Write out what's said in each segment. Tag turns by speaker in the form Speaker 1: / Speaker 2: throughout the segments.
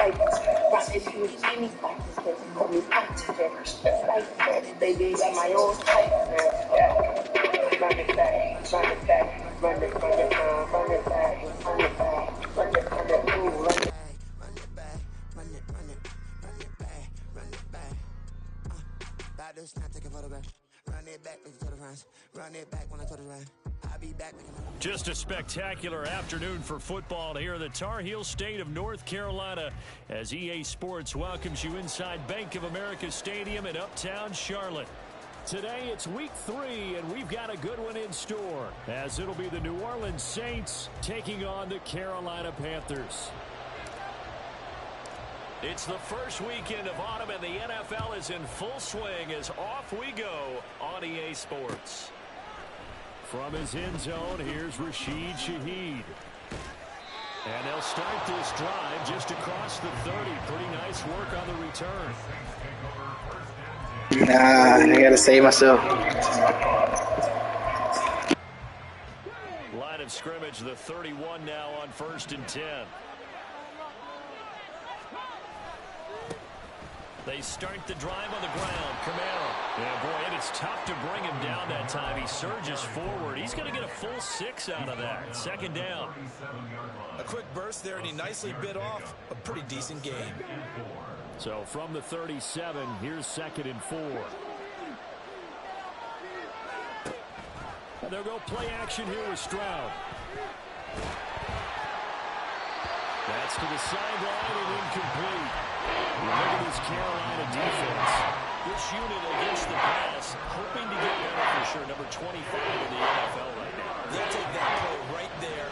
Speaker 1: My issue with Jimmy fighters because he put me out to get like that. Baby, got my own type. Yeah. Run it back, run it back, run it, run it, run it back, run it back, run it, run it, move, run it. Run it back, run it, run it, run it back, run it back. Back to snap, take a photograph. Run it back, make it to the runs. Run it back when I told the run. I'll be back.
Speaker 2: Just a spectacular afternoon for football here in the Tar Heel state of North Carolina as EA Sports welcomes you inside Bank of America Stadium in Uptown Charlotte. Today it's week 3 and we've got a good one in store as it'll be the New Orleans Saints taking on the Carolina Panthers. It's the first weekend of autumn and the NFL is in full swing as off we go on EA Sports. From his end zone, here's Rashid Shaheed. And they'll start this drive just across the 30. Pretty nice work on the return.
Speaker 3: Nah, I gotta save myself.
Speaker 2: Line of scrimmage, the 31 now on 1st and 10. They start the drive on the ground. Camaro. Yeah, boy, and it's tough to bring him down that time. He surges forward. He's going to get a full 6 out of that. 2nd down.
Speaker 4: A quick burst there, and he nicely bit off a pretty decent game.
Speaker 2: So from the 37, here's 2nd and 4. And they'll go play action here with Stroud. That's to the sideline and incomplete. Look at this Carolina defense. This unit against the pass, hoping to get better for sure. Number 25 in the NFL right now.
Speaker 4: They'll take that play right there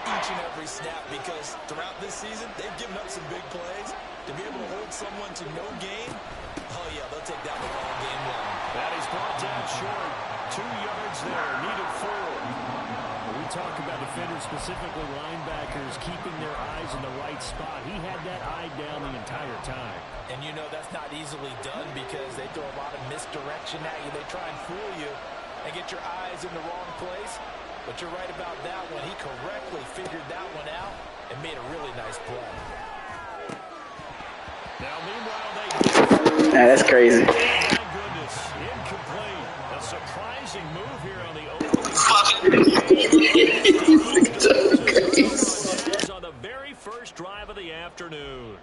Speaker 4: each and every snap because throughout this season, they've given up some big plays. To be able to hold someone to no gain, oh yeah, they'll take that one all game long.
Speaker 2: That is brought down short. 2 yards there, needed 4. We talk about defenders, specifically linebackers, keeping their eyes in the right spot. He had that eye down the entire time.
Speaker 4: And you know that's not easily done because they throw a lot of misdirection at you. They try and fool you and get your eyes in the wrong place. But you're right about that one. He correctly figured that one out and made a really nice play.
Speaker 2: Now, meanwhile,
Speaker 3: That's crazy.
Speaker 2: My goodness, incomplete. A surprising move here on the opening. On the very first drive of the afternoon.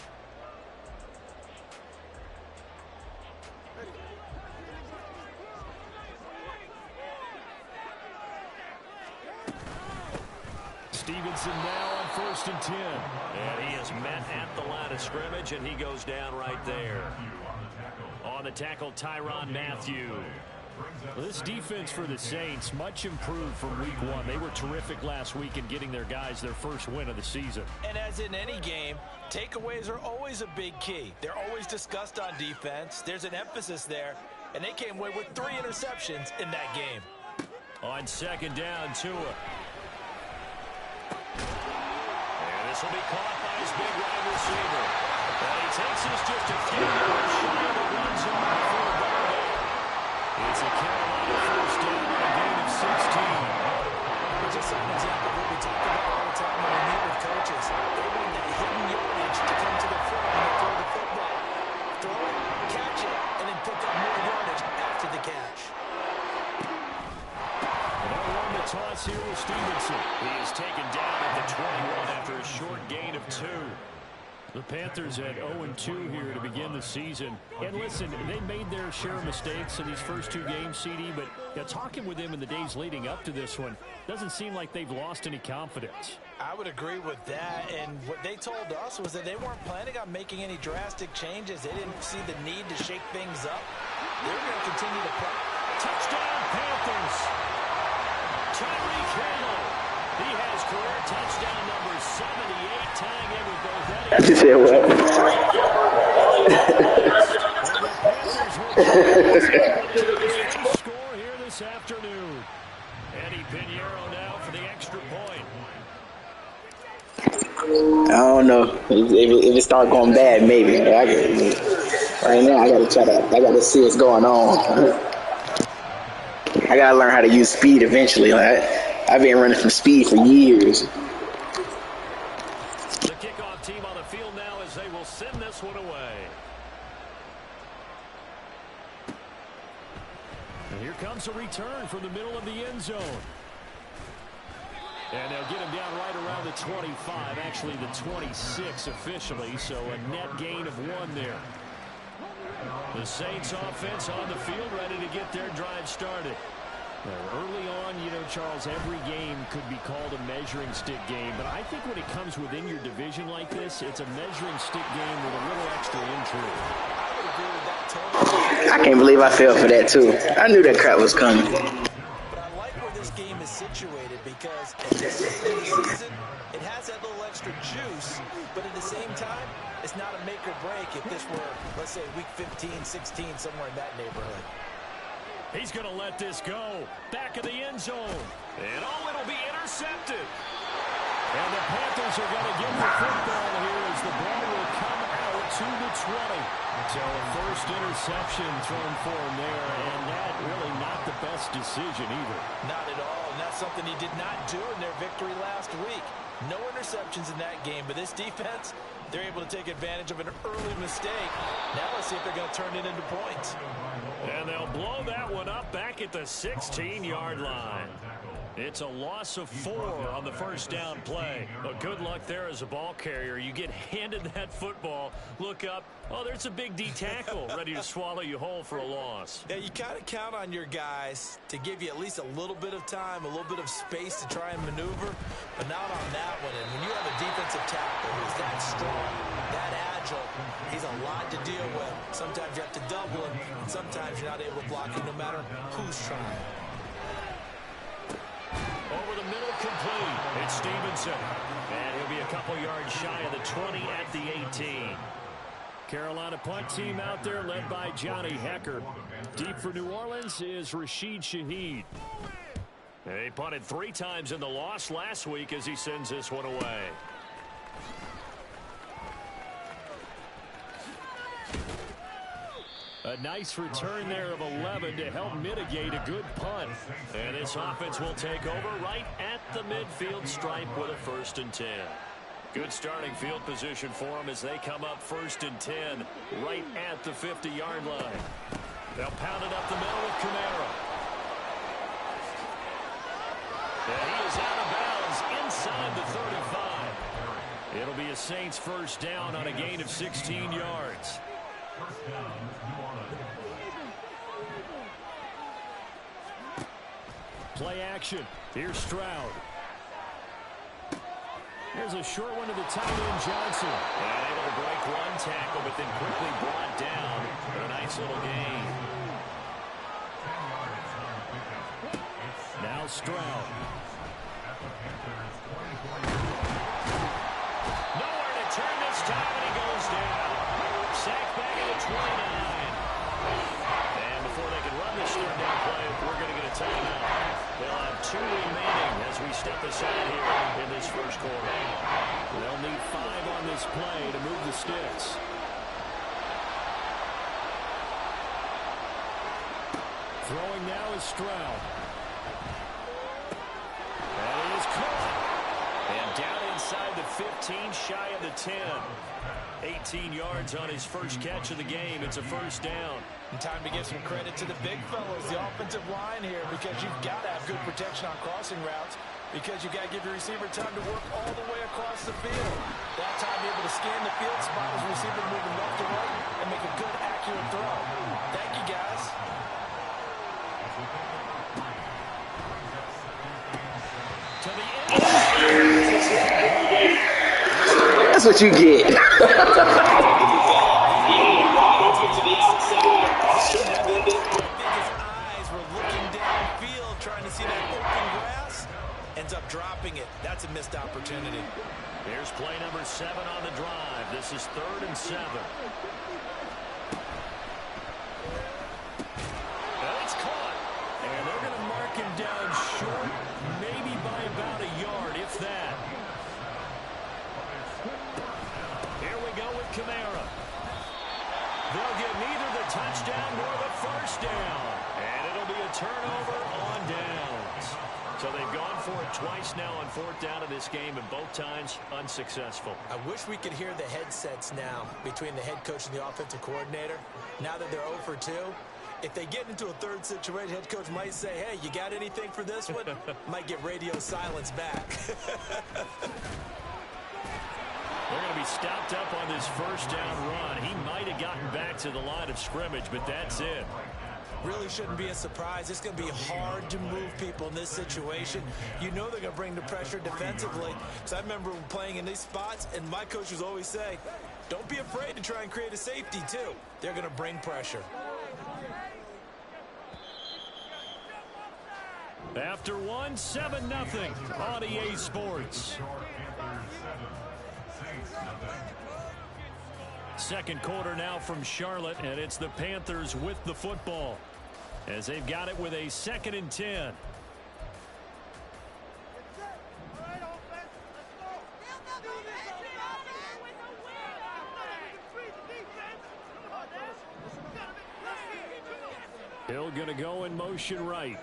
Speaker 2: Stevenson now on 1st and 10. And he is met at the line of scrimmage, and he goes down right there. On the tackle, Tyrann Mathieu. Well, this defense for the Saints, much improved from week 1. They were terrific last week in getting their guys their first win of the season.
Speaker 4: And as in any game, takeaways are always a big key. They're always discussed on defense. There's an emphasis there, and they came away with 3 interceptions in that game.
Speaker 2: On 2nd down, Tua. And this will be caught by his big wide receiver. And he takes this just a few yards shy of the run zone before Garland. It's a Carolina first down and a gain of 16.
Speaker 4: It's just an example of what we talk about all the time when we meet with coaches. They want that hidden yardage to come to the front when they throw the football. Throw it, catch it, and then pick up more yardage after the catch.
Speaker 2: They'll run the toss here with Stevenson. He is taken down at the 21 after a short gain of 2. The Panthers at 0-2 here to begin the season. And listen, they made their share of mistakes in these first 2 games, CD, but talking with them in the days leading up to this one, doesn't seem like they've lost any confidence.
Speaker 4: I would agree with that, and what they told us was that they weren't planning on making any drastic changes. They didn't see the need to shake things up. They were going to continue to play.
Speaker 2: Touchdown, Panthers! Tyreek Hill. He has career touchdown number 78, tying in with both Eddie.
Speaker 3: I just said what?
Speaker 2: Score here this afternoon. Eddie Pinheiro now for the extra point.
Speaker 3: I don't know. If it start going bad, maybe. Right now, I gotta see what's going on. I gotta learn how to use speed eventually. I've been running from speed for years.
Speaker 2: The kickoff team on the field field now as they will send this one away. And here comes a return from the middle of the end zone. And they'll get him down right around the 25, actually the 26 officially, so a net gain of 1 there. The Saints offense on the field, ready to get their drive started. Now, early on, you know, Charles, every game could be called a measuring stick game, but I think when it comes within your division like this, it's a measuring stick game with a little extra intrigue.
Speaker 4: I would agree with that totally.
Speaker 3: I can't believe I fell for that too. I knew that crap was coming.
Speaker 4: But I like where this game is situated because at this stage of the season, it has that little extra juice, but at the same time, it's not a make or break if this were, let's say, week 15, 16, somewhere in that neighborhood.
Speaker 2: He's going to let this go. Back of the end zone. And it'll be intercepted. And the Panthers are going to get the football here as the ball will come out to the 20. So a first interception thrown for him there, and that really not the best decision either.
Speaker 4: Not at all, and that's something he did not do in their victory last week. No interceptions in that game, but this defense, they're able to take advantage of an early mistake. Now let's see if they're going to turn it into points.
Speaker 2: And they'll blow that one up back at the 16-yard line. It's a loss of 4 on the first down play. But good luck there as a ball carrier. You get handed that football, look up, oh, there's a big D tackle ready to swallow you whole for a loss.
Speaker 4: Yeah, you kind of count on your guys to give you at least a little bit of time, a little bit of space to try and maneuver, but not on that one. And when you have a defensive tackle who's that strong, that agile, he's a lot to deal with. Sometimes you have to double him, and sometimes you're not able to block him no matter who's trying.
Speaker 2: Over the middle, complete. It's Stevenson. And he'll be a couple yards shy of the 20 at the 18. Carolina punt team out there led by Johnny Hecker. Deep for New Orleans is Rashid Shaheed. They punted 3 times in the loss last week as he sends this one away. A nice return there of 11 to help mitigate a good punt. And this offense will take over right at the midfield stripe with a 1st and 10. Good starting field position for them as they come up 1st and 10 right at the 50-yard line. They'll pound it up the middle with Kamara. And he is out of bounds inside the 35. It'll be a Saints first down on a gain of 16 yards. Play action. Here's Stroud. There's a short one to the tight end, Johnson. And able to break 1 tackle, but then quickly brought down. But a nice little gain. Now Stroud. Nowhere to turn this time, and he goes down. Sacked back at the 29. And before they can run this 3rd down play, we're going to get a timeout. They'll have 2 remaining as we step aside here in this first quarter. They'll need 5 on this play to move the sticks. Throwing now is Stroud. And he is caught. And down inside the 15, shy of the 10. 18 yards on his first catch of the game. It's a first down.
Speaker 4: And time to give some credit to the big fellows, the offensive line here, because you've got to have good protection on crossing routes, because you've got to give your receiver time to work all the way across the field. That time, be able to scan the field, spot his receiver moving left to right, and make a good, accurate throw. Thank you, guys.
Speaker 2: To the end.
Speaker 3: That's what you get.
Speaker 4: Dropping it. That's a missed opportunity.
Speaker 2: Here's play number 7 on the drive. This is 3rd and 7. And it's caught. And they're going to mark him down short, maybe by about a yard, if that. Here we go with Kamara. They'll get neither the touchdown nor the first down. And it'll be a turnover on downs. So they've gone for it twice now on 4th down in this game, and both times unsuccessful.
Speaker 4: I wish we could hear the headsets now between the head coach and the offensive coordinator. Now that they're 0 for 2, if they get into a third situation, head coach might say, hey, you got anything for this one? Might get radio silence back.
Speaker 2: They're going to be stopped up on this 1st down run. He might have gotten back to the line of scrimmage, but that's it.
Speaker 4: Really shouldn't be a surprise. It's going to be hard to move people in this situation. You know they're going to bring the pressure defensively. Because I remember playing in these spots, and my coaches always say, don't be afraid to try and create a safety, too. They're going to bring pressure.
Speaker 2: After 1, 7-0 on EA Sports. Second quarter now from Charlotte, and it's the Panthers with the football as they've got it with a 2nd and 10. Hill going to go in motion right.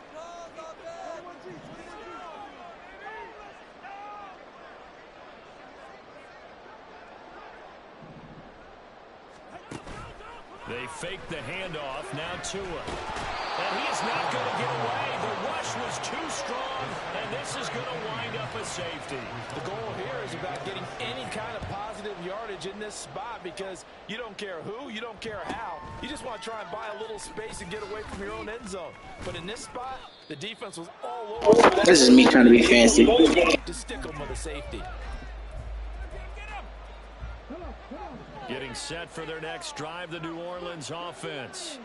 Speaker 2: They fake the handoff. Now Tua. And he is not going to get away. The rush was too strong, and this is going to wind up a safety.
Speaker 4: The goal here is about getting any kind of positive yardage in this spot because you don't care who, you don't care how. You just want to try and buy a little space and get away from your own end zone. But in this spot, the defense was all over.
Speaker 3: This is me trying to be fancy.
Speaker 4: To stick them with a safety.
Speaker 2: Getting set for their next drive, the New Orleans offense.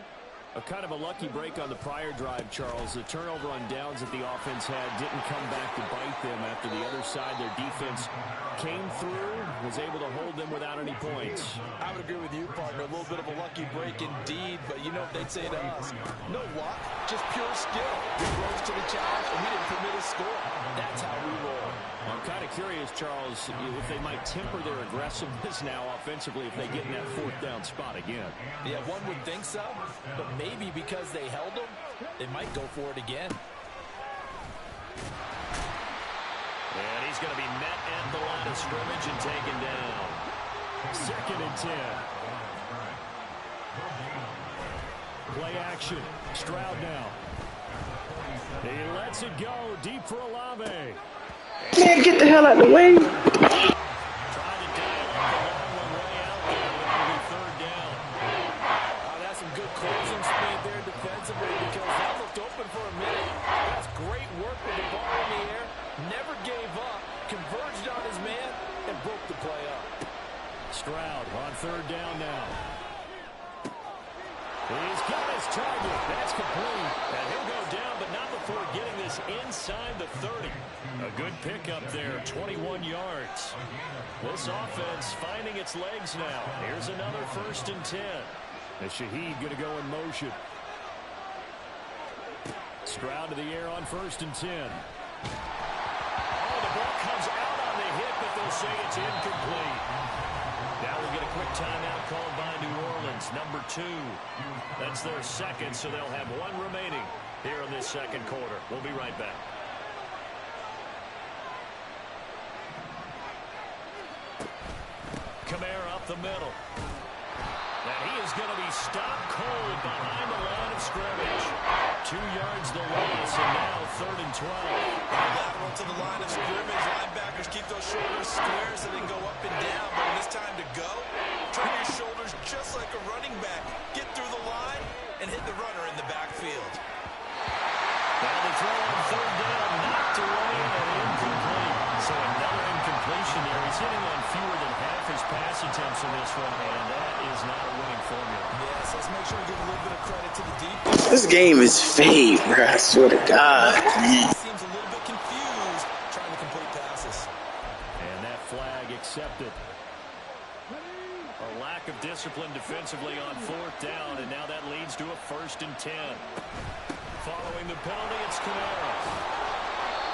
Speaker 2: A kind of a lucky break on the prior drive, Charles. The turnover on downs that the offense had didn't come back to bite them after the other side. Their defense came through, was able to hold them without any points.
Speaker 4: I would agree with you, partner. A little bit of a lucky break indeed, but you know what they'd say to us? No luck, just pure skill. We rose to the challenge, and we didn't permit a score. That's how we roll.
Speaker 2: I'm kind of curious, Charles, if they might temper their aggressiveness now offensively if they get in that 4th down spot again.
Speaker 4: Yeah, one would think so, but maybe because they held them, they might go for it again.
Speaker 2: And he's going to be met at the line of scrimmage and taken down. 2nd and 10. Play action. Stroud now. He lets it go deep for Olave.
Speaker 3: Man, get the hell out of the way.
Speaker 2: Trying to dial up the long one way out there. It'll be 3rd down.
Speaker 4: Oh, that's some good closing speed there defensively because that looked open for a minute. That's great work with the ball in the air. Never gave up. Converged on his man and broke the play up.
Speaker 2: Stroud on 3rd down now. He's got his target. That's complete. And he'll go down, but not before getting this inside the 30. A good pickup there, 21 yards. This offense finding its legs now. Here's another 1st and 10. And Shaheed going to go in motion. Stroud to the air on 1st and 10. Oh, the ball comes out on the hit, but they'll say it's incomplete. Now we'll get a quick timeout called by New Orleans, number 2. That's their 2nd, so they'll have 1 remaining here in this 2nd quarter. We'll be right back. Kamara up the middle. And he is going to be stopped cold behind the line of scrimmage. 2 yards the loss, and now 3rd and 12.
Speaker 4: Lateral to the line of scrimmage. Linebackers keep those shoulders square so they can go up and down. But when it's time to go, turn your shoulders just like a running back. Get through the line and hit the runner in the backfield.
Speaker 2: Now the throw on 3rd down, knocked away and incomplete. So another incompletion there. He's hitting on fewer than half his pass attempts in this one, and that is not a winning formula.
Speaker 4: Yes, let's make sure we give a little bit of credit to the defense.
Speaker 3: This game is fake, bro. I swear to God.
Speaker 4: He seems a little bit confused trying to complete passes.
Speaker 2: And that flag accepted. A lack of discipline defensively on 4th down, and now that leads to a 1st and 10. Following the penalty, it's Kamara.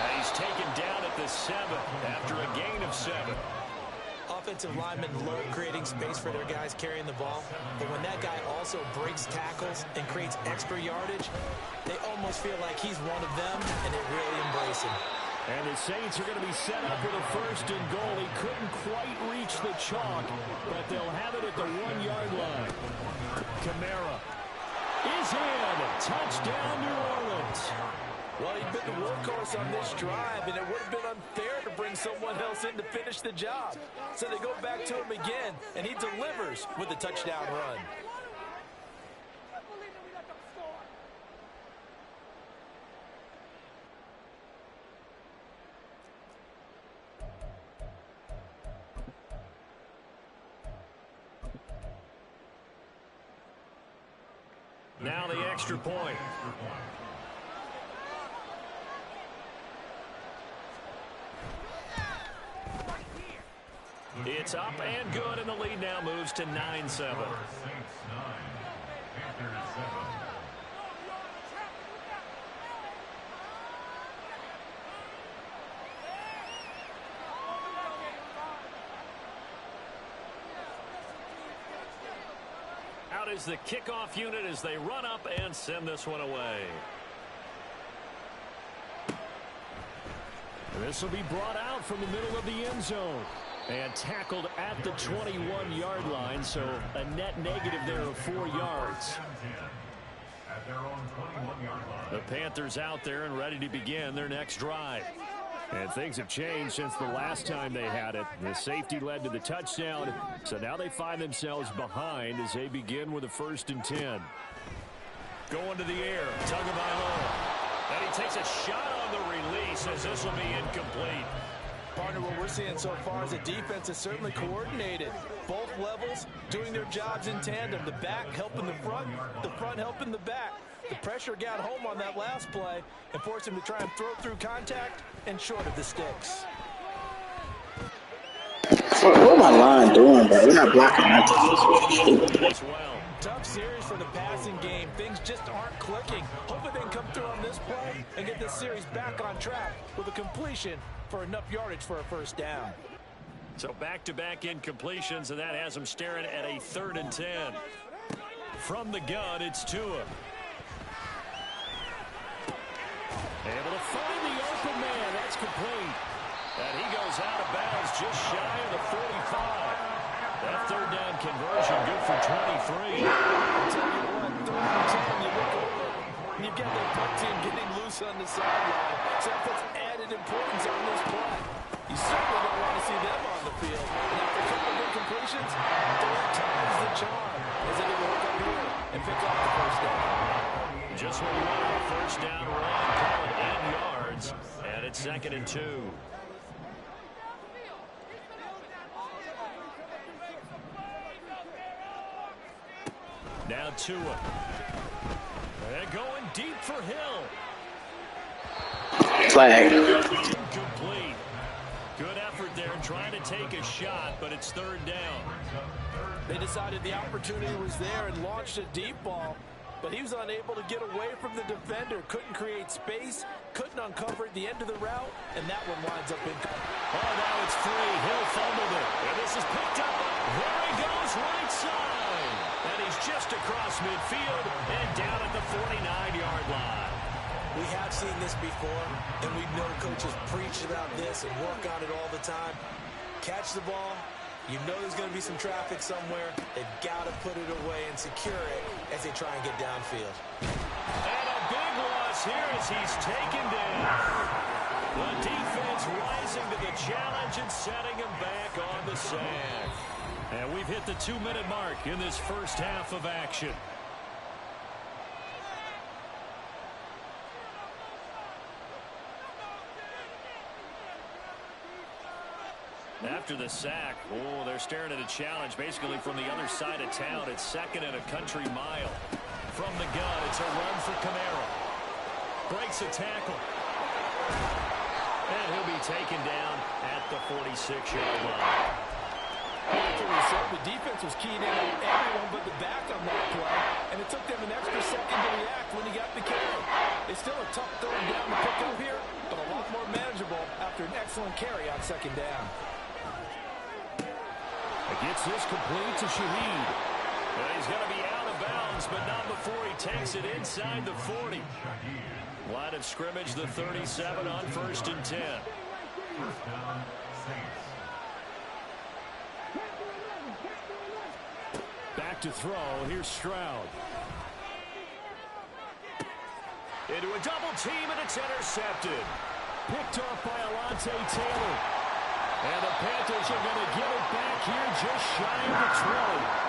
Speaker 2: And he's taken down at the 7 after a gain of 7.
Speaker 4: Offensive linemen love creating space for their guys carrying the ball, but when that guy also breaks tackles and creates extra yardage, they almost feel like he's one of them, and they really embrace him.
Speaker 2: And the Saints are going to be set up with a 1st and goal. He couldn't quite reach the chalk, but they'll have it at the 1-yard line. Kamara is in. Touchdown, New Orleans.
Speaker 4: Well, he'd been the workhorse on this drive, and it would have been unfair to bring someone else in to finish the job. So they go back to him again, and he delivers with a touchdown run.
Speaker 2: Now the extra point. It's up and good, and the lead now moves to 9-7. Out is the kickoff unit as they run up and send this one away. And this will be brought out from the middle of the end zone and tackled at the 21-yard line, so a net negative there of 4 yards. The Panthers out there and ready to begin their next drive. And things have changed since the last time they had it. The safety led to the touchdown, so now they find themselves behind as they begin with a 1st and 10. Going to the air, Tagovailoa. And he takes a shot on the release as this will be incomplete.
Speaker 4: Partner, what we're seeing so far is a defense is certainly coordinated. Both levels doing their jobs in tandem. The back helping the front helping the back. The pressure got home on that last play and forced him to try and throw through contact and short of the sticks.
Speaker 3: What my line doing, bro? We're not blocking nothing.
Speaker 4: Tough series for the passing game. Things just aren't clicking. Hopefully they can come through on this play and get this series back on track with a completion for enough yardage for a 1st down.
Speaker 2: So back-to-back incompletions, and that has them staring at a 3rd and 10. From the gun, it's Tua. Able to find the open man. That's complete. And he goes out of bounds just shy of the 45. That 3rd down conversion good for 23.
Speaker 4: I'll tell you what, 3rd and 10, you look over, and you've got the punt team getting loose on the sideline. So that puts added importance on this play. You certainly don't want to see them on the field. And after a couple of incompletions, 3rd time's the charm as they get to hook up here and pick up the 1st down.
Speaker 2: Just what you want, a 1st down run, call it 8 yards, and it's 2nd and 2. Now Tua. They're going deep for Hill.
Speaker 3: Flag.
Speaker 2: Incomplete. Good effort there trying to take a shot, but it's 3rd down.
Speaker 4: They decided the opportunity was there and launched a deep ball, but he was unable to get away from the defender. Couldn't create space, couldn't uncover at the end of the route, and that one winds up incomplete.
Speaker 2: Oh, now it's free. Hill fumbled it. And this is picked up. There he goes, right side. And he's just across midfield and down at the 49-yard line.
Speaker 4: We have seen this before, and we know coaches preach about this and work on it all the time. Catch the ball. You know there's going to be some traffic somewhere. They've got to put it away and secure it as they try and get downfield.
Speaker 2: And a big loss here as he's taken down. The defense rising to the challenge and setting him back on the sand. And we've hit the 2-minute mark in this 1st half of action. After the sack, oh, they're staring at a challenge basically from the other side of town. It's 2nd and a country mile. From the gun, it's a run for Kamara. Breaks a tackle. And he'll be taken down at the 46-yard line.
Speaker 4: After we said, the defense was keyed in on everyone but the back on that play, and it took them an extra second to react when he got the carry. It's still a tough 3rd down to pick up here, but a lot more manageable after an excellent carry on 2nd down.
Speaker 2: Gets this complete to Shaheed. And he's going to be out of bounds, but not before he takes it inside the 40. Line of scrimmage, the 37 on 1st and 10. Back to throw. Here's Stroud. Into a double team, and it's intercepted. Picked off by Alontae Taylor. And the Panthers are going to give it back here just shy of the 20.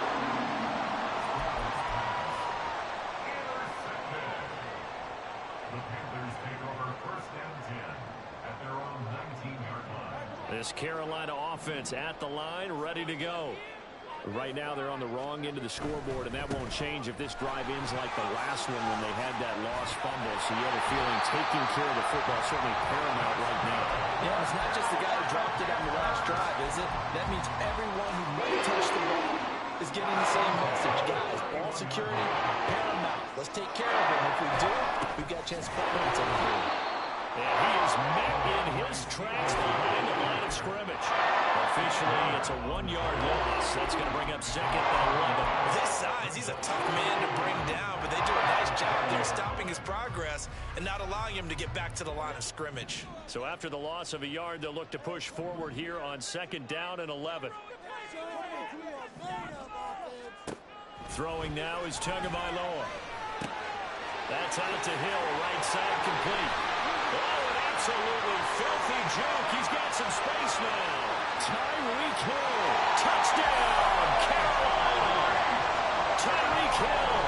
Speaker 5: The Panthers take over 1st and 10 at their own 19-yard line.
Speaker 2: This Carolina offense at the line, ready to go. Right now they're on the wrong end of the scoreboard, and that won't change if this drive ends like the last one when they had that lost fumble. So you have a feeling taking care of the football is certainly paramount right now.
Speaker 4: Yeah, it's not just the guy who dropped it on the last drive, is it? That means everyone who might touch the ball is getting the same message. Guys, ball security, paramount. Let's take care of it. If we do, we've got a chance to put points on the board.
Speaker 2: And he is met in his tracks behind the line of scrimmage. Officially, it's a 1-yard loss. That's going to bring up 2nd and 11.
Speaker 4: With his size, he's a tough man to bring down, but they do a nice job there stopping his progress and not allowing him to get back to the line of scrimmage.
Speaker 2: So after the loss of a yard, they'll look to push forward here on 2nd down and 11. Throwing now is Tagovailoa. That's out to Hill, right side complete. Oh, an absolutely filthy juke. He's got some space now. Tyreek Hill, touchdown, Carolina. Tyreek Hill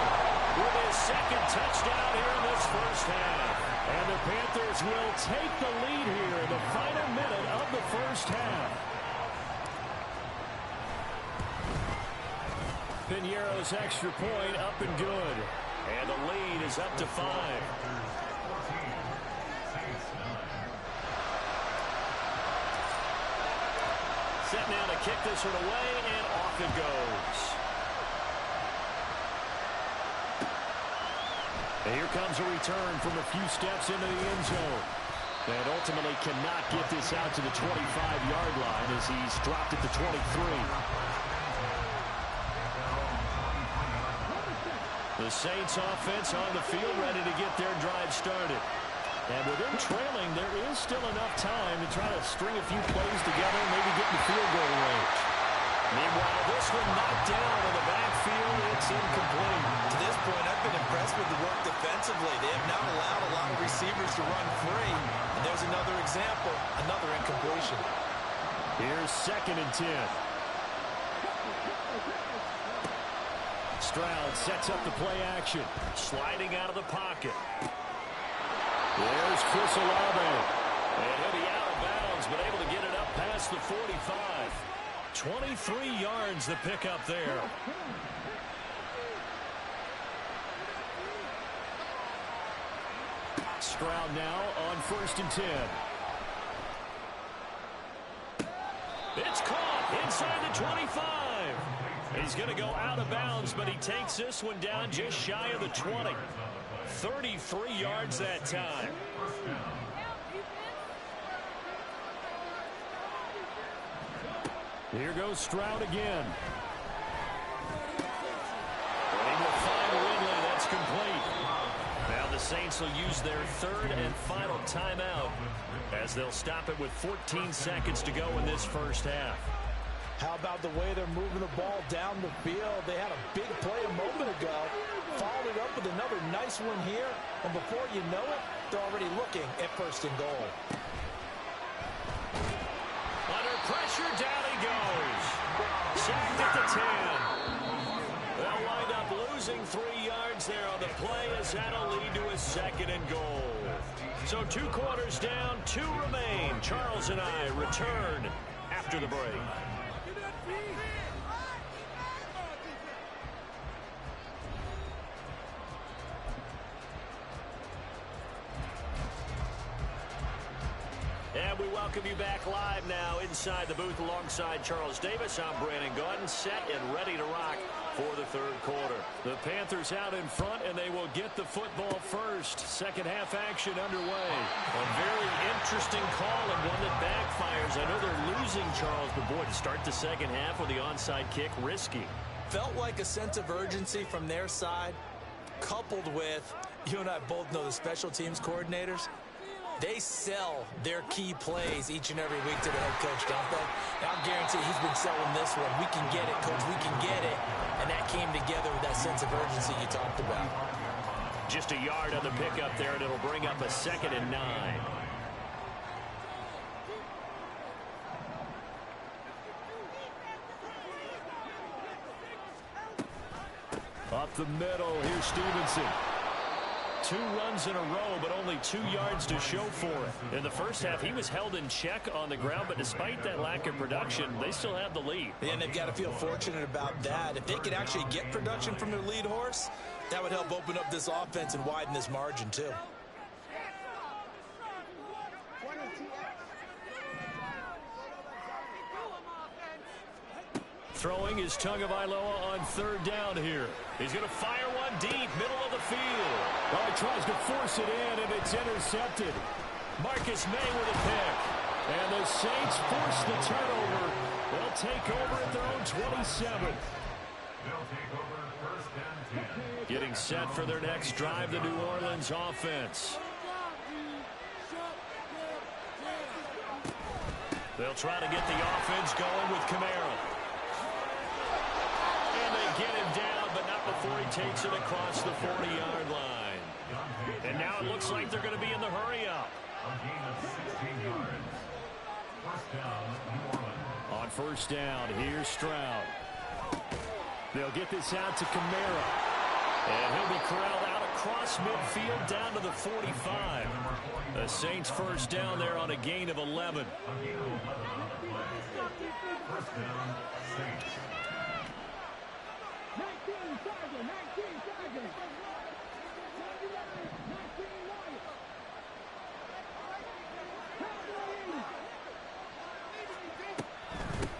Speaker 2: with his 2nd touchdown here in this first half. And the Panthers will take the lead here in the final minute of the first half. Piñeiro's extra point up and good. And the lead is up to 5. Set now to kick this one away, and off it goes. And here comes a return from a few steps into the end zone. And ultimately cannot get this out to the 25-yard line as he's dropped at the 23. The Saints offense on the field ready to get their drive started. And with them trailing, there is still enough time to try to string a few plays together and maybe get in the field goal range. Meanwhile, this one knocked down in the backfield. It's incomplete.
Speaker 4: To this point, I've been impressed with the work defensively. They have not allowed a lot of receivers to run free. And there's another example, another incompletion.
Speaker 2: Here's 2nd and 10. Stroud sets up the play action. Sliding out of the pocket. There's Chris Olave. And he'll be out of bounds, but able to get it up past the 45. 23 yards the pickup there. Stroud now on 1st and 10. It's caught inside the 25. He's going to go out of bounds, but he takes this one down just shy of the 20. 33 yards that time. Here goes Stroud again. And he will find Ridley. That's complete. Now the Saints will use their 3rd and final timeout as they'll stop it with 14 seconds to go in this first half.
Speaker 4: How about the way they're moving the ball down the field? They had a big play a moment ago. Followed it up with another nice one here. And before you know it, they're already looking at 1st and goal.
Speaker 2: Under pressure, down he goes. Sacked at the 10. They'll wind up losing 3 yards there on the play as that'll lead to a 2nd and goal. So 2 quarters down, 2 remain. Charles and I return after the break. And And we welcome you back live now inside the booth alongside Charles Davis. I'm Brandon Gaudin, set and ready to rock for the third quarter. The Panthers out in front, and they will get the football first. Second half action underway. A very interesting call and one that backfires. I know they're losing, Charles, but boy, to start the second half with the onside kick, risky.
Speaker 4: Felt like a sense of urgency from their side, coupled with, you and I both know the special teams coordinators, they sell their key plays each and every week to the head coach, don't they? And I'll guarantee he's been selling this one. We can get it, coach, we can get it. And that came together with that sense of urgency you talked about.
Speaker 2: Just a yard on the pickup there, and it'll bring up a 2nd and 9. Up the middle, here's Stevenson. 2 runs in a row, but only 2 yards to show for it. In the first half, he was held in check on the ground, but despite that lack of production, they still have the lead.
Speaker 4: And they've got to feel fortunate about that. If they could actually get production from their lead horse, that would help open up this offense and widen this margin, too.
Speaker 2: Throwing is Tagovailoa on 3rd down here. He's going to fire one deep, middle of the field. Oh, he tries to force it in, and it's intercepted. Marcus May with a pick. And the Saints force the turnover. They'll take over at their own 27.
Speaker 5: They'll take over 1st and 10.
Speaker 2: Getting set for their next drive, the New Orleans offense. They'll try to get the offense going with Kamara. And they get him down, but not before he takes it across the 40-yard line. And now it looks like they're going to be in the hurry-up.
Speaker 5: A gain of 16 yards. 1st down, New Orleans.
Speaker 2: On 1st down, here's Stroud. They'll get this out to Kamara. And he'll be corralled out across midfield down to the 45. The Saints 1st down there on a gain of 11.
Speaker 5: A gain of 11 on the play. 1st down, Saints.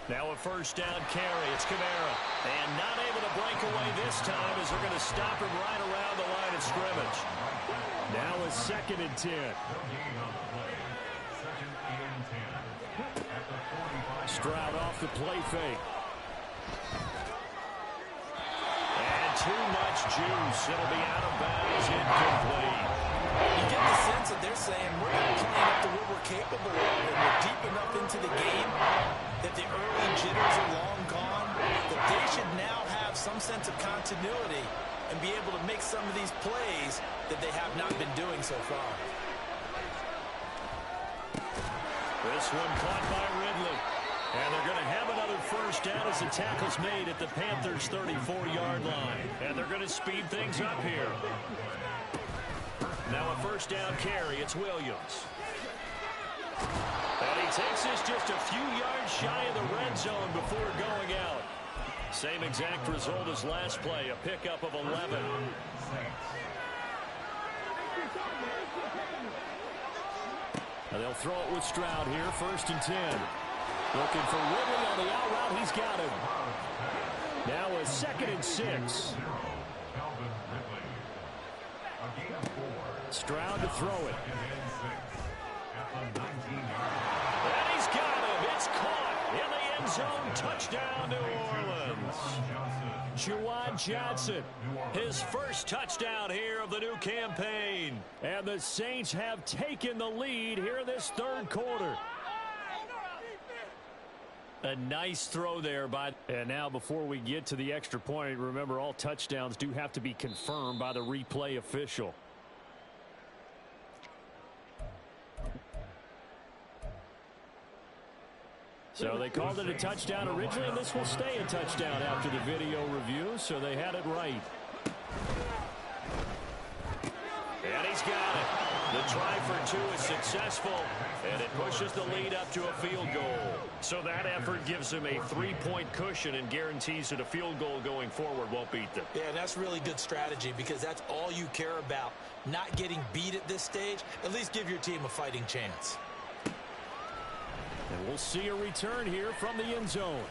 Speaker 2: Now a 1st down carry. It's Kamara. And not able to break away this time as they're going to stop him right around the line of scrimmage. Now a 2nd and 10. Stroud off the play fake. And too much juice. It'll be out of bounds, incomplete.
Speaker 4: You get the sense that they're saying we're not playing up to what we're capable of, and we're deep enough into the game that the early jitters are long gone, that they should now have some sense of continuity and be able to make some of these plays that they have not been doing so far.
Speaker 2: This one caught by Ridley. And they're going to have another 1st down as the tackle's made at the Panthers' 34-yard line. And they're going to speed things up here. Now a 1st down carry. It's Williams. And he takes this just a few yards shy of the red zone before going out. Same exact result as last play, a pickup of 11. And they'll throw it with Stroud here, 1st and 10. Looking for Ridley on the out route. He's got him. Now a 2nd and 6. Stroud to throw it. And he's got him. It's caught in the end zone. Touchdown, New Orleans. Juwan Johnson, his 1st touchdown here of the new campaign. And the Saints have taken the lead here in this 3rd quarter. A nice throw there by. And now before we get to the extra point, remember all touchdowns do have to be confirmed by the replay official. So they called it a touchdown originally, and this will stay a touchdown after the video review, so they had it right. And he's got it. The try for 2 is successful, and it pushes the lead up to a field goal. So that effort gives them a 3-point cushion and guarantees that a field goal going forward won't beat them.
Speaker 4: Yeah, that's really good strategy because that's all you care about. Not getting beat at this stage. At least give your team a fighting chance.
Speaker 2: we'll see a return here from the end zone.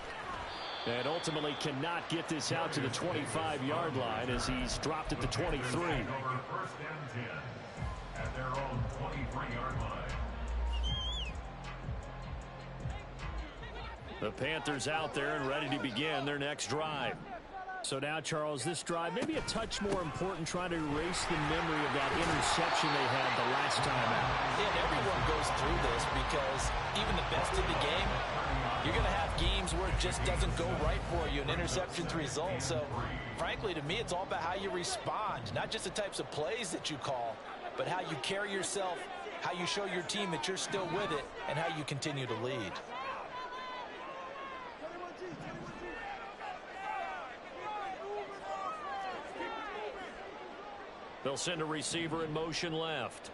Speaker 2: And ultimately cannot get this out to the 25-yard line as he's dropped at the 23.
Speaker 5: First and 10 at their own 23-yard line.
Speaker 2: The Panthers out there and ready to begin their next drive. So now, Charles, this drive maybe a touch more important, trying to erase the memory of that interception they had the last time out.
Speaker 4: Yeah, and everyone goes through this because even the best in the game, you're going to have games where it just doesn't go right for you, and interceptions result. So, frankly, to me, it's all about how you respond, not just the types of plays that you call, but how you carry yourself, how you show your team that you're still with it, and how you continue to lead.
Speaker 2: They'll send a receiver in motion left.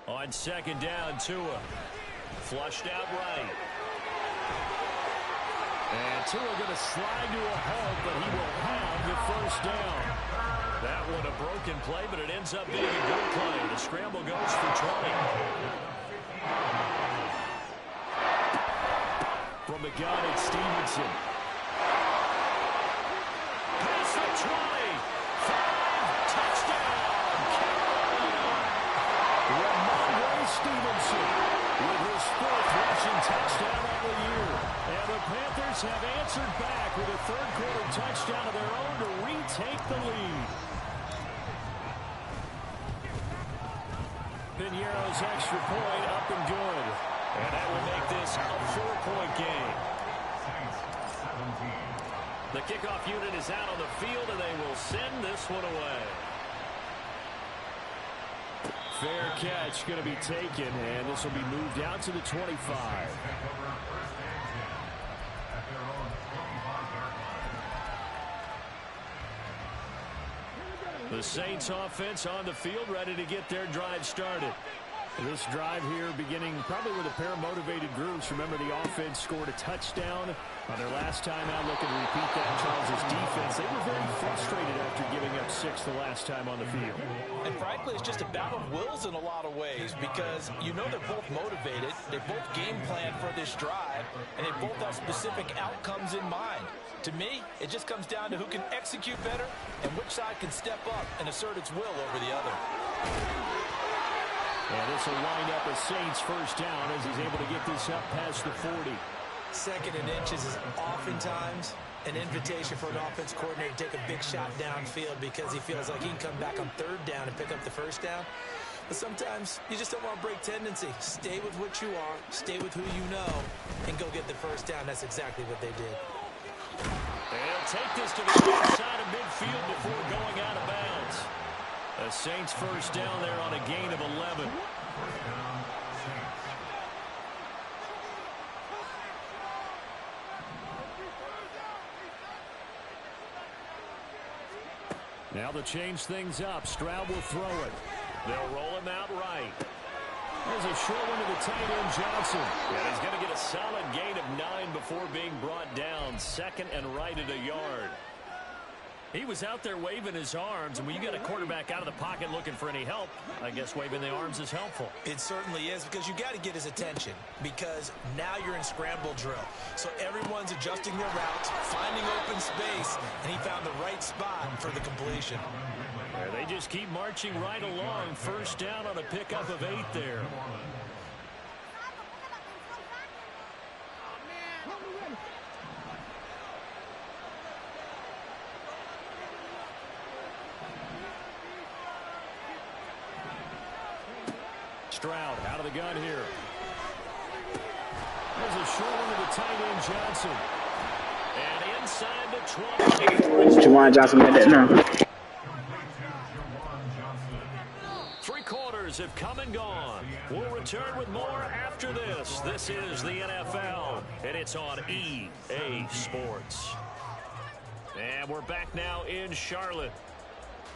Speaker 2: On second down, Tua. Flushed out right. And Tua going to slide to a halt, but he will have the first down. That one a broken play, but it ends up being a good play. The scramble goes for 20. From the gun, it's Stevenson. Pass the 20. 5. Touchdown. Ramondre Stevenson with his 4th rushing touchdown of the year. And the Panthers have answered back with a third-quarter touchdown of their own to retake the lead. Piñeiro's extra point up and good. And that will make this a 4-point game. The kickoff unit is out on the field, and they will send this one away. Fair catch going to be taken, and this will be moved out to the 25. The Saints offense on the field, ready to get their drive started. This drive here beginning probably with a pair of motivated groups. Remember, the offense scored a touchdown on their last time out. Looking to repeat that. Charles' defense, they were very frustrated after giving up 6 the last time on the field.
Speaker 4: And frankly, it's just a battle of wills in a lot of ways because you know they're both motivated. They both game plan for this drive, and they both have specific outcomes in mind. To me, it just comes down to who can execute better and which side can step up and assert its will over the other.
Speaker 2: And this will wind up a Saints first down as he's able to get this up past the 40.
Speaker 4: Second and inches is oftentimes an invitation for an offense coordinator to take a big shot downfield because he feels like he can come back on third down and pick up the first down. But sometimes you just don't want to break tendency. Stay with what you are, stay with who you know, and go get the first down. That's exactly what they did.
Speaker 2: They'll take this to the outside of midfield before going out of bounds. The Saints first down there on a gain of 11. Now they'll change things up. Stroud will throw it. They'll roll him out right. There's a short one to the tight end, Johnson. And he's going to get a solid gain of 9 before being brought down. Second and right at a yard. He was out there waving his arms, and when you get a quarterback out of the pocket looking for any help, I guess waving the arms is helpful.
Speaker 4: It certainly is, because you got to get his attention, because now you're in scramble drill. So everyone's adjusting their routes, finding open space, and he found the right spot for the completion.
Speaker 2: They just keep marching right along. First down on a pickup of 8 there. Stroud out of the gun here. There's a short one to the tight end, Johnson. And inside the 20.
Speaker 3: Juwan Johnson made that now.
Speaker 2: 3 quarters have come and gone. We'll return with more after this. This is the NFL, and it's on EA Sports. And we're back now in Charlotte.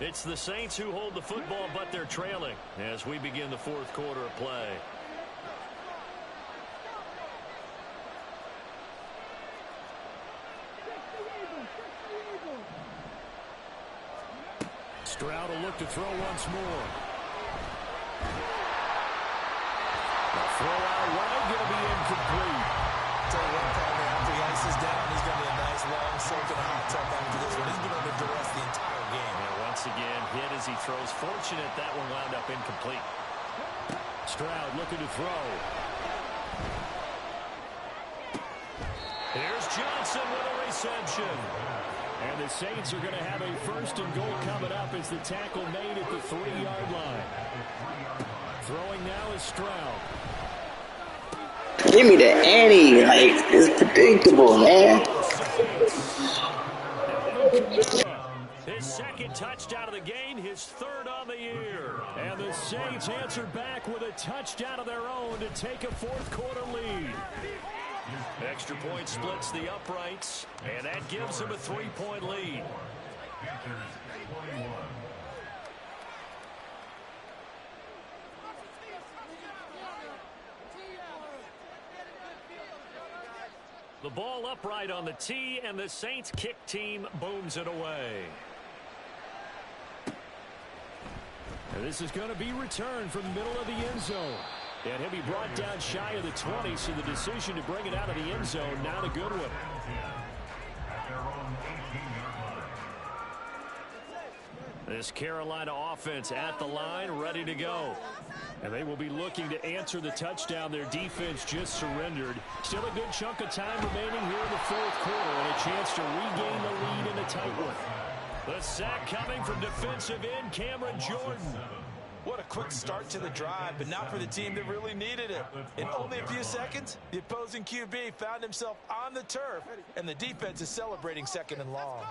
Speaker 2: It's the Saints who hold the football, but they're trailing as we begin the 4th quarter of play. Stroud will look to throw once more. The throw out wide, going to be incomplete.
Speaker 4: Tell you what, partner, after he ices down, he's going to be a nice, long, soaking hot tub after this one. He's been under duress the entire game.
Speaker 2: And once again, hit as he throws. Fortunate that one wound up incomplete. Stroud looking to throw. Here's Johnson with a reception. And the Saints are going to have a 1st and goal coming up as the tackle made at the 3-yard line. Throwing now is Stroud.
Speaker 3: Give me the Annie. Like, it's predictable, man.
Speaker 2: His 2nd touchdown of the game, his 3rd on the year. And the Saints answer back with a touchdown of their own to take a 4th quarter lead. Extra point splits the uprights, and that gives them a 3-point lead.
Speaker 5: Panthers 21.
Speaker 2: The ball upright on the tee, and the Saints kick team booms it away. And this is going to be returned from the middle of the end zone. And he'll be brought down shy of the 20, so the decision to bring it out of the end zone, not a good one.
Speaker 5: At their own 18-yard line.
Speaker 2: This Carolina offense at the line, ready to go. And they will be looking to answer the touchdown their defense just surrendered. Still a good chunk of time remaining here in the 4th quarter, and a chance to regain the lead in a tight one. The sack coming from defensive end Cameron Jordan.
Speaker 4: What a quick start to the drive, but not for the team that really needed it. In only a few seconds, the opposing QB found himself on the turf, and the defense is celebrating 2nd and long.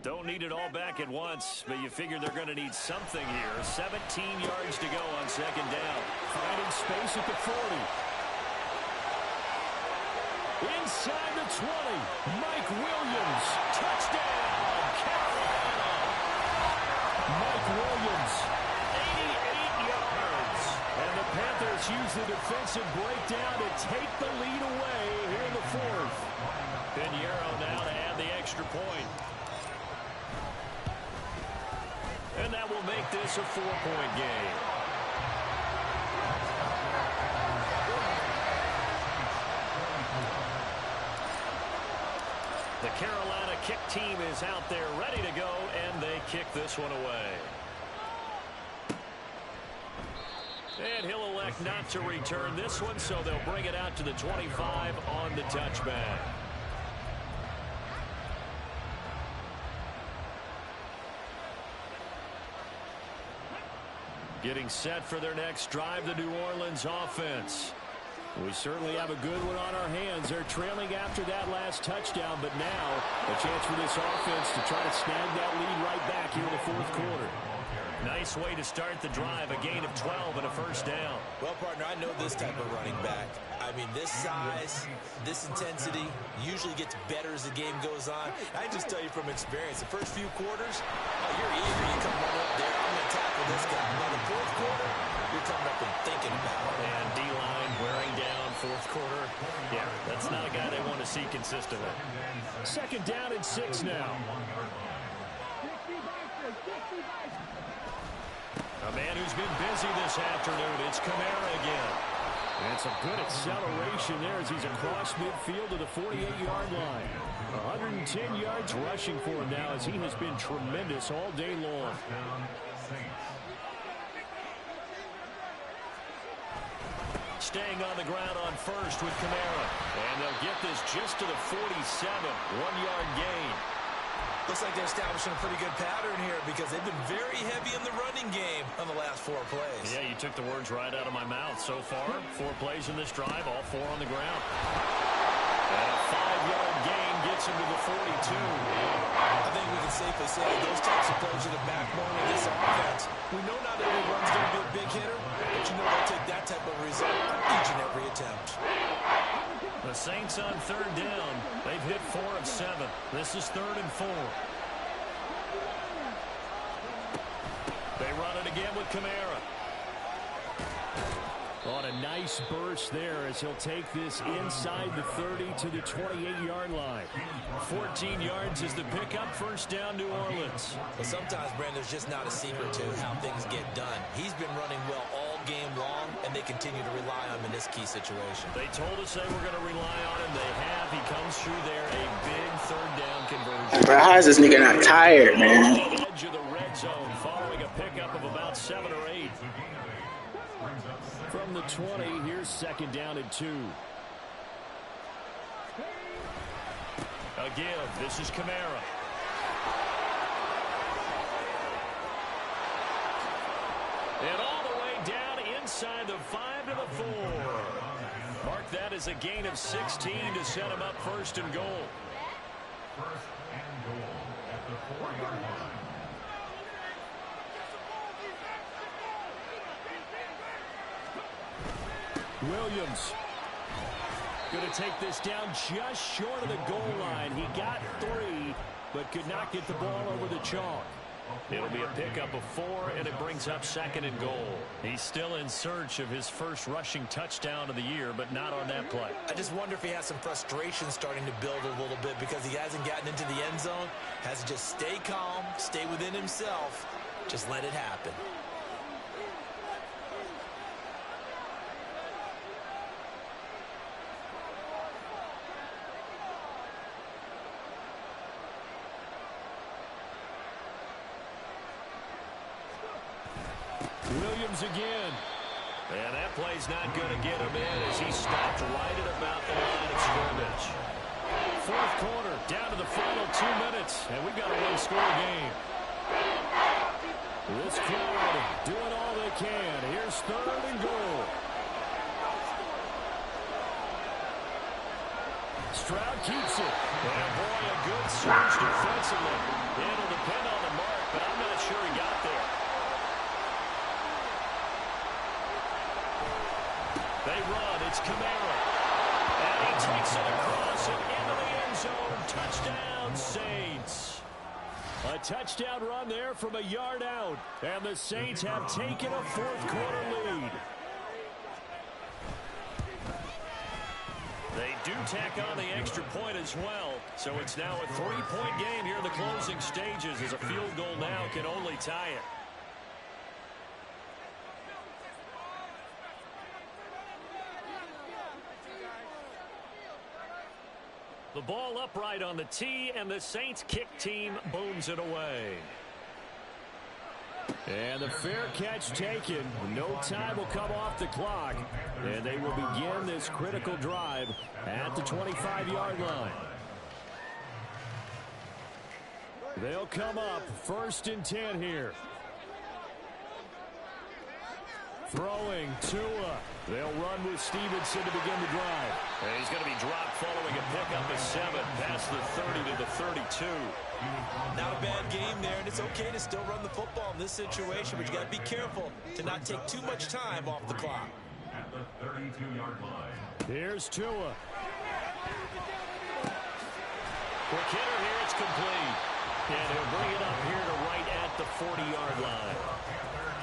Speaker 2: Don't need it all back at once, but you figure they're going to need something here. 17 yards to go on 2nd down. Finding space at the 40. Inside the 20, Mike Williams. Touchdown, Carolina. Mike Williams, 88 yards. And the Panthers use the defensive breakdown to take the lead away here in the 4th. Pinheiro now to add the extra point. And that will make this a 4-point game. The Carolina kick team is out there ready to go, and they kick this one away. And he'll elect not to return this one, so they'll bring it out to the 25 on the touchback. Getting set for their next drive, the New Orleans offense. We certainly have a good one on our hands. They're trailing after that last touchdown, but now a chance for this offense to try to snag that lead right back here in the 4th quarter. Nice way to start the drive, a gain of 12 and a 1st down.
Speaker 4: Well, partner, I know this type of running back. I mean, this size, this intensity usually gets better as the game goes on. I can just tell you from experience, the first few quarters, you're eager. You come right up there, I'm going to tackle this guy. By the 4th quarter, you're coming up and thinking about it.
Speaker 2: And D-line wearing down 4th quarter. Yeah, that's not a guy they want to see consistently. 2nd down and 6 now. A man who's been busy this afternoon. It's Kamara again. And some good acceleration there as he's across midfield to the 48-yard line. 110 yards rushing for him now as he has been tremendous all day long. Staying on the ground on 1st with Kamara. And they'll get this just to the 47. 1-yard gain.
Speaker 4: Looks like they're establishing a pretty good pattern here because they've been very heavy in the running game on the last 4 plays.
Speaker 2: Yeah, you took the words right out of my mouth. So far, 4 plays in this drive, all 4 on the ground. And a 5-yard gain gets him to the 42.
Speaker 4: I think we can safely say that those types of plays are the backbone of this offense. We know not every run's going to be a big hitter, but you know they'll take that type of result on each and every attempt.
Speaker 2: The Saints on 3rd down. They've hit 4 of 7. This is 3rd and 4. They run it again with Kamara. On a nice burst there as he'll take this inside the 30 to the 28-yard line. 14 yards is the pickup. First down, New Orleans.
Speaker 4: Well, sometimes, Brandon, there's just not a secret to how things get done. He's been running well all game long, and they continue to rely on him in this key situation.
Speaker 2: They told us they were going to rely on him. They have. He comes through there, a big third down conversion.
Speaker 3: Bro, how is this nigga not tired, man?
Speaker 2: Edge of the red zone following a pickup of about 7 or 8. From the 20, here's second down and 2. A give. This is Kamara. And all the way down inside the 5 to the 4. Mark that as a gain of 16 to set him up first and goal.
Speaker 5: First and goal at the 4-yard line.
Speaker 2: Williams going to take this down just short of the goal line. He got 3, but could not get the ball over the chalk. It'll be a pickup of 4, and it brings up second and goal. He's still in search of his first rushing touchdown of the year, but not on that play.
Speaker 4: I just wonder if he has some frustration starting to build a little bit because he hasn't gotten into the end zone. Has to just stay calm, stay within himself, just let it happen.
Speaker 2: Williams again. And that play's not going to get him in as he stopped right at about the line of scrimmage. Fourth quarter, down to the final 2 minutes, and we've got a one-score game. This crowd doing all they can. Here's third and goal. Stroud keeps it. And boy, a good surge defensively. It'll depend on the mark, but I'm not sure he got there. They run. It's Kamara. And he takes it across and into the end zone. Touchdown, Saints. A touchdown run there from a yard out. And the Saints have taken a fourth quarter lead. They do tack on the extra point as well. So it's now a 3-point game here in the closing stages as a field goal now can only tie it. The ball upright on the tee, and the Saints kick team booms it away. And the fair catch taken. No time will come off the clock. And they will begin this critical drive at the 25-yard line. They'll come up first and 10 here. Throwing Tua. They'll run with Stevenson to begin the drive. And he's going to be dropped following a pickup of 7 past the 30 to the 32.
Speaker 4: Not a bad game there, and it's okay to still run the football in this situation, but you got to be careful to not take too much time off the clock.
Speaker 5: At the 32-yard line.
Speaker 2: Here's Tua. Quick hitter here, it's complete. And he'll bring it up here to right at the 40-yard line.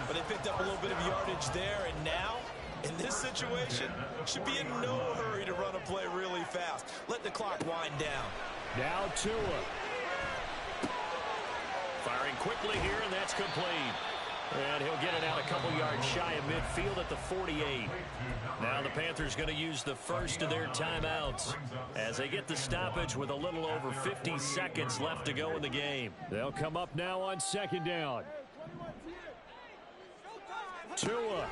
Speaker 4: But they picked up a little bit of yardage there, and now, in this situation, should be in no hurry to run a play really fast. Let the clock wind down.
Speaker 2: Now Tua. Firing quickly here, and that's complete. And he'll get it out a couple yards shy of midfield at the 48. Now the Panthers going to use the first of their timeouts as they get the stoppage with a little over 50 seconds left to go in the game. They'll come up now on second down. Tua.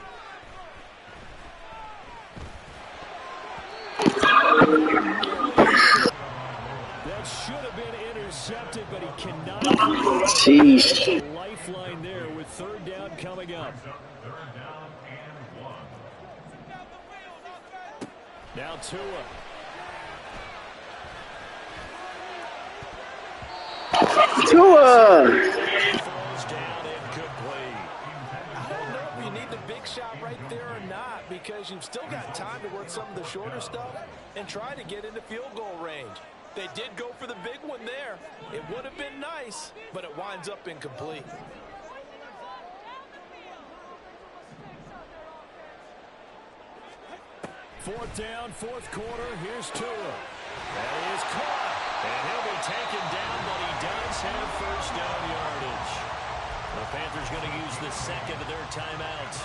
Speaker 2: That should have been intercepted, but he cannot.
Speaker 3: Sheesh.
Speaker 2: Lifeline there with third down coming up.
Speaker 5: Third down and 1.
Speaker 2: Now Tua.
Speaker 3: Tua.
Speaker 2: Throws down incomplete.
Speaker 4: I don't know if you need the big shot right there or not, because you've still got time to work some of the shorter stuff and try to get into field goal range. They did go for the big one there. It would have been nice, but it winds up incomplete.
Speaker 2: Fourth down, fourth quarter. Here's Tua. That is caught. And he'll be taken down, but he does have first down yardage. The Panthers going to use the second of their timeouts,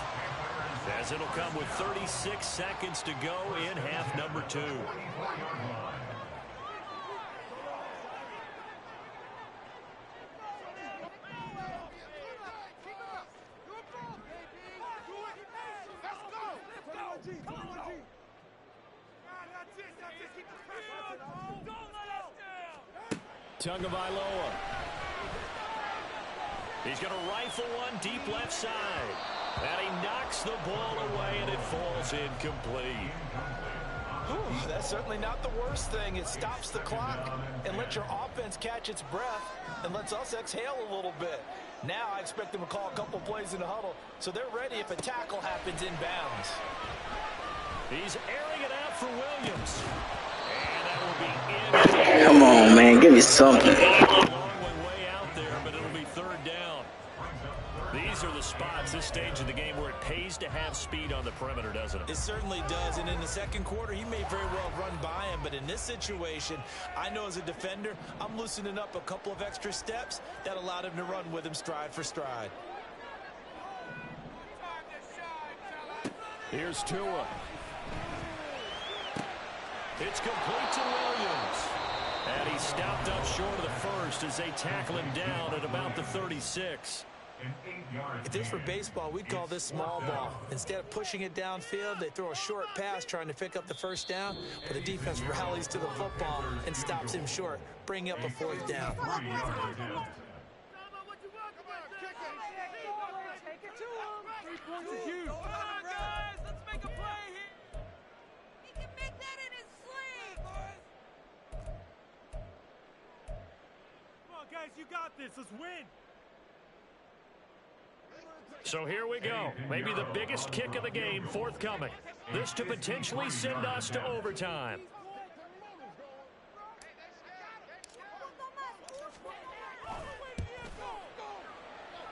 Speaker 2: as it'll come with 36 seconds to go in half number 2. Tagovailoa. He's going to rifle one deep left side. And he knocks the ball away, and it falls incomplete.
Speaker 4: Whew, that's certainly not the worst thing. It stops the clock and lets your offense catch its breath and lets us exhale a little bit. Now I expect them to call a couple plays in the huddle, so they're ready if a tackle happens in bounds.
Speaker 2: He's airing it out for Williams. And that will be in.
Speaker 3: Come on, man. Give me something.
Speaker 2: Way out there, but it'll be third down. These are the spots, this stage of the game, where it pays to have speed on the perimeter, doesn't it?
Speaker 4: It certainly does, and in the second quarter, he may very well run by him, but in this situation, I know as a defender, I'm loosening up a couple of extra steps that allowed him to run with him stride for stride.
Speaker 2: Here's Tua. It's complete to Williams. And he stopped up short of the first as they tackle him down at about the 36.
Speaker 4: If this were baseball, we'd call this small ball. Instead of pushing it downfield, they throw a short pass trying to pick up the first down, but the defense rallies to the football and stops him short, bringing up a fourth down.
Speaker 6: Guys, you got this. Let's win.
Speaker 2: So here we go. Maybe the biggest kick of the game forthcoming. This to potentially send us to overtime.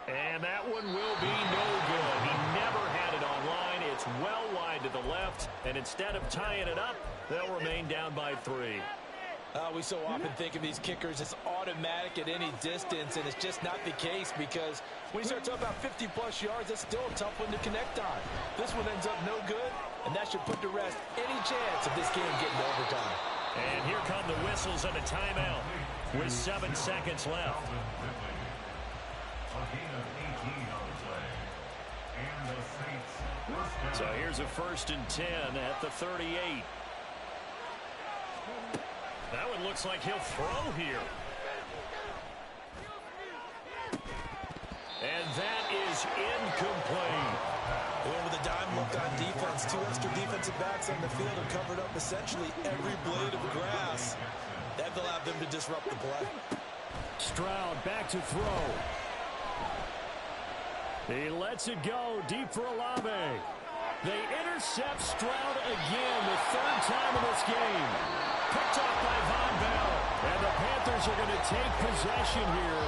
Speaker 2: And that one will be no good. He never had it on line. It's well wide to the left. And instead of tying it up, they'll remain down by 3.
Speaker 4: We so often think of these kickers as automatic at any distance, and it's just not the case because when you start talking about 50-plus yards, that's still a tough one to connect on. This one ends up no good, and that should put to rest any chance of this game getting to overtime.
Speaker 2: And here come the whistles and a timeout with 7 seconds left. So here's a 1st and 10 at the 38. That one looks like he'll throw here. And that is incomplete.
Speaker 4: Well, with a dime look on defense, 2 extra defensive backs on the field have covered up essentially every blade of grass. That allowed them to disrupt the play.
Speaker 2: Stroud back to throw. He lets it go deep for Olave. They intercept Stroud again, the 3rd time in this game. Picked off by Von Bell. And the Panthers are going to take possession here